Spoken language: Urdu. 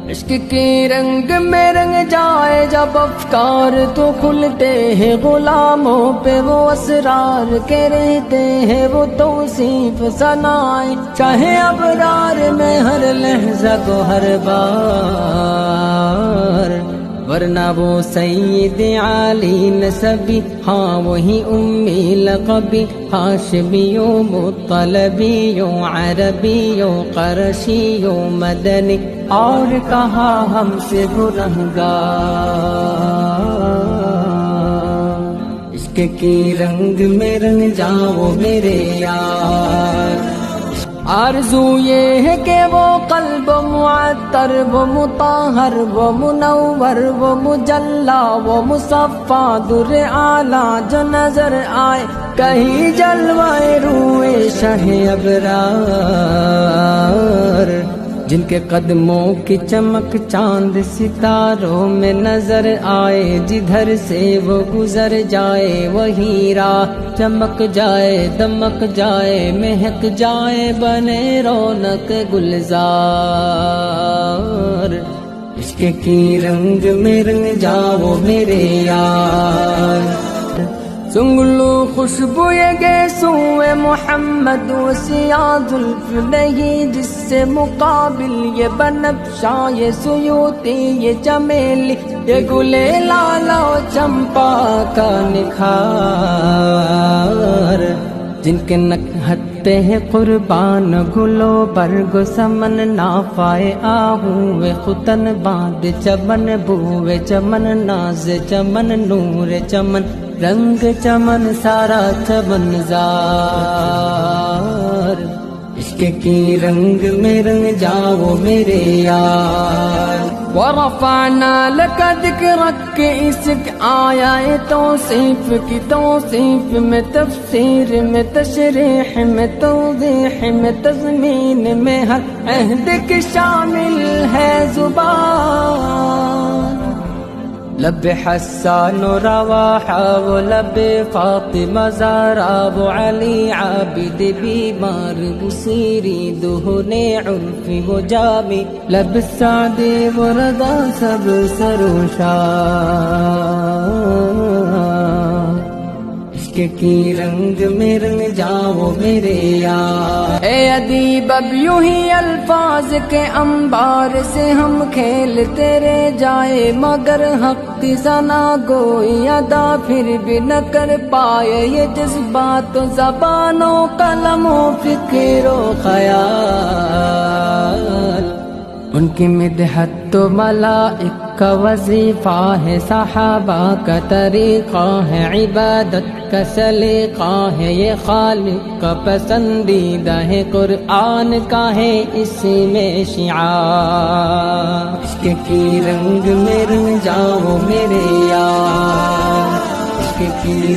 عشق کے رنگ میں رنگ جائے جب افکار تو کھلتے ہیں غلاموں پہ وہ اسرار کے رہتے ہیں وہ توصیف ثنائے چاہے ابرار میں ہر لحظہ کو ہر بار ورنہ وہ سید عالی نسبی ہاں وہی امی لقبی ہاشمیوں مطلبیوں عربیوں قرشیوں مدنی اور کہا ہم سے گنہگار عشق کی رنگ میں رنگ جاؤ میرے یار آرزو یہ ہے کہ وہ قلب معطر وہ مطہر وہ منور وہ مجلا وہ مصفا در اعلیٰ جو نظر آئے کہیں جلوائے روئے شہ ابرار جن کے قدموں کی چمک چاند ستاروں میں نظر آئے جدھر سے وہ گزر جائے وہی راہ چمک جائے دمک جائے مہک جائے بنے رونق گلزار عشق کی رنگ میں رنگ جاؤ میرے یار سنگلو خوشبو یہ گیسوئے محمد و سیاہ زلف نہیں جس سے مقابل یہ بنفشا یہ سیوتی یہ چمیلی یہ گلے لالا و چمپا کا نکھار جن کے نکہت پہ ہے قربان گلو برگ سمن نافائے آہوے ختن باند چمن بوے چمن ناز چمن نور چمن رنگ چمن سارا چمن زار عشق کی رنگ میں رنگ جاؤ میرے یار ورفعنا لك ذکرک کے اسک آیا ہے توصیف کی توصیف میں تفسیر میں تشریح میں توضیح میں تضمین میں ہر عہد کی شامل ہے زبان لب حسان و رواحہ و لب فاطمہ زہرا و علی عابد بیمار بصیری دہن عرفی و جامی لب سعد و رضا سب سروشار عشق کی رنگ میں رنگ جاؤ میرے یار اے ادیب اب یوں ہی الفاظ کے انبار سے ہم کھیلتے رہ جائے مگر حق کی ثنا گوئی ادا پھر بھی نہ کر پائے یہ جذبات و زبان و قلم و فکر و خیال ان کی مدحت تو ملائک کا وظیفہ ہے صحابہ کا طریقہ ہے عبادت کا سلیقہ ہے یہ خالق کا پسندیدہ ہے قرآن کا ہے اسی میں شعار عشق کی رنگ میں رنگ جاؤ میرے یار عشق کی